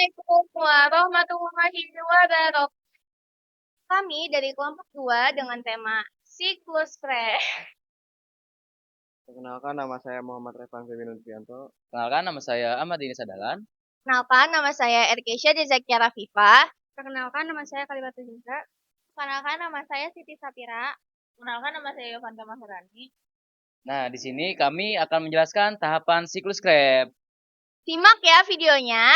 Assalamualaikum warahmatullahi wabarakatuh. Kami dari kelompok 2 dengan tema siklus crash. Perkenalkan, nama saya Muhammad Revan Febino Trianto. Kenalkan, nama saya Ahmad Dini Sadalan. Kenalkan, nama saya Erkesha Dezakia Rafifa. Perkenalkan, nama saya Kalimatul Hindra. Perkenalkan, nama saya Siti Sapira. Perkenalkan, nama saya Yovanta Maharani. Nah, di sini kami akan menjelaskan tahapan siklus Krebs. Simak ya videonya.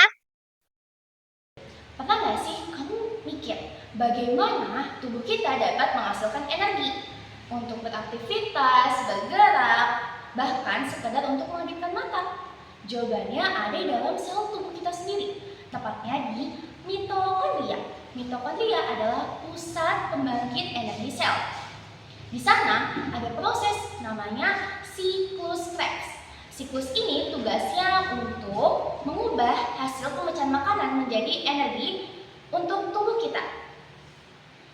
Pernah nggak sih kamu mikir bagaimana tubuh kita dapat menghasilkan energi untuk beraktivitas, bergerak, bahkan sekedar untuk mengedipkan mata? Jawabannya ada di dalam sel tubuh kita sendiri, tepatnya di mitokondria. Mitokondria adalah pusat pembangkit energi sel. Di sana ada proses namanya siklus Krebs. Siklus ini tugasnya untuk mengubah hasil pemecahan makanan menjadi energi untuk tubuh kita.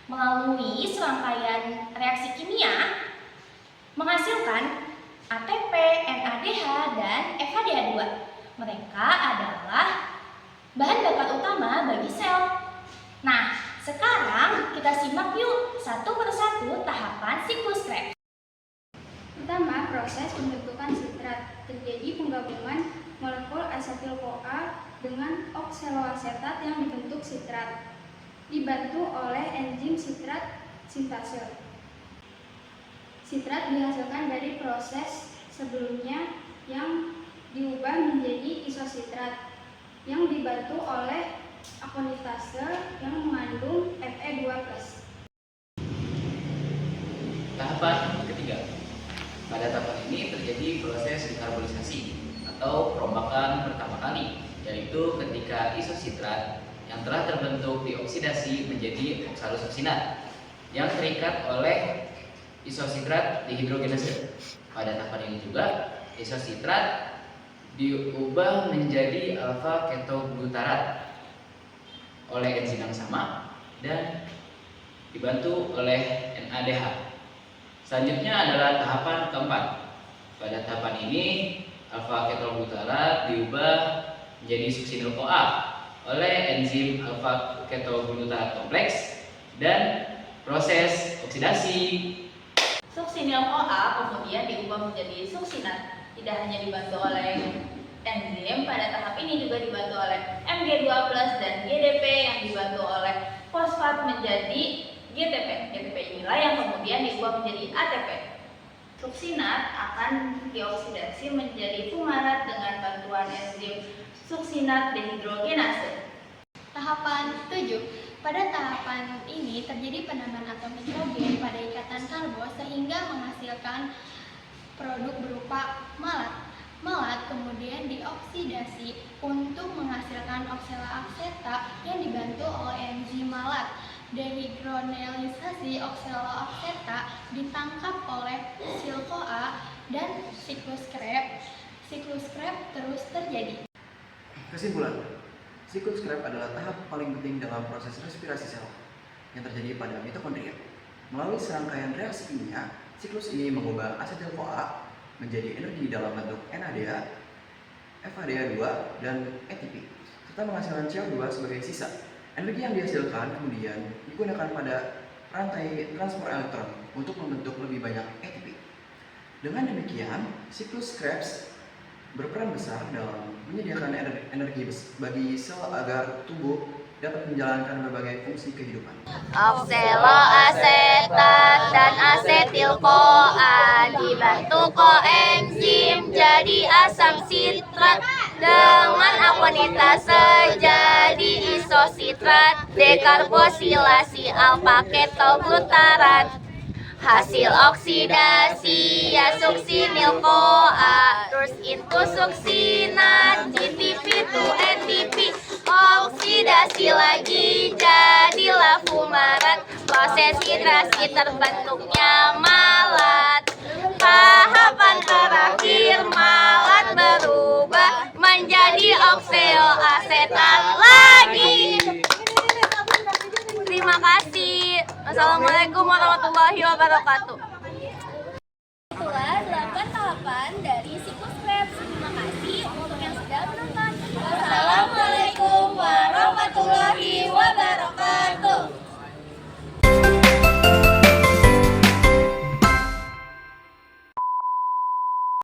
Melalui serangkaian reaksi kimia menghasilkan ATP, NADH, dan FADH2. Mereka adalah bahan bakar utama bagi sel. Nah, sekarang kita simak yuk satu persatu tahapan siklus Krebs. Pertama, proses pembentukan sitrat. Terjadi penggabungan molekul asetil-CoA dengan oksaloasetat yang dibentuk sitrat, dibantu oleh enzim sitrat sintase. Sitrat dihasilkan dari proses sebelumnya yang diubah menjadi isositrat yang dibantu oleh akonitase yang mengandung Fe2+. Tahapan ketiga. Pada tahapan ini terjadi proses dekarbonisasi atau perombakan pertama kali, yaitu ketika isositrat yang telah terbentuk dioksidasi menjadi oksalosuksinat yang terikat oleh isositrat dihidrogenase. Pada tahapan ini juga isositrat diubah menjadi alfa ketoglutarat oleh enzim yang sama dan dibantu oleh NADH. Selanjutnya adalah tahapan keempat. Pada tahapan ini alfa ketoglutarat diubah menjadi suksinil CoA oleh enzim alfa ketoglutarat kompleks dan proses oksidasi. Suksinil CoA kemudian diubah menjadi suksinat. Tidak hanya dibantu oleh enzim, pada tahap ini juga dibantu oleh Mg2+ dan GDP yang dibantu oleh fosfat menjadi GTP. GTP inilah yang kemudian diubah menjadi ATP. Suksinat akan dioksidasi menjadi fumarat dengan bantuan enzim suksinat dehidrogenase. Tahapan 7. Pada tahapan ini terjadi penambahan atom nitrogen pada ikatan karbo sehingga menghasilkan produk berupa malat. Malat kemudian dioksidasi untuk menghasilkan oksaloasetat yang dibantu oleh enzim malat. Dehidrogenase oksaloasetat ditangkap oleh sil-CoA dan siklus Krebs. Siklus Krebs terus terjadi. Kesimpulan, siklus Krebs adalah tahap paling penting dalam proses respirasi sel yang terjadi pada mitokondria. Melalui serangkaian reaksi kimia, siklus ini mengubah asetil-CoA menjadi energi dalam bentuk NADH, FADH2, dan ATP, serta menghasilkan CO2 sebagai sisa. Energi yang dihasilkan kemudian digunakan pada rantai transport elektron untuk membentuk lebih banyak ATP. Dengan demikian, siklus Krebs berperan besar dalam menyediakan energi bagi sel agar tubuh dapat menjalankan berbagai fungsi kehidupan. Oksaloasetat dan asetil-CoA dibantu koenzim jadi asam sitrat dengan akonitase jadi isositrat dekarbosilasi alfa ketoglutarat. Hasil oksidasi ya suksinil CoA terus into suksinat GTP to ATP. Oksidasi lagi jadilah fumarat, proses hidrasi terbentuknya malat. Tahapan terakhir malat berubah menjadi oksaloasetat lagi. Terima kasih. Assalamualaikum warahmatullahi wabarakatuh. Itulah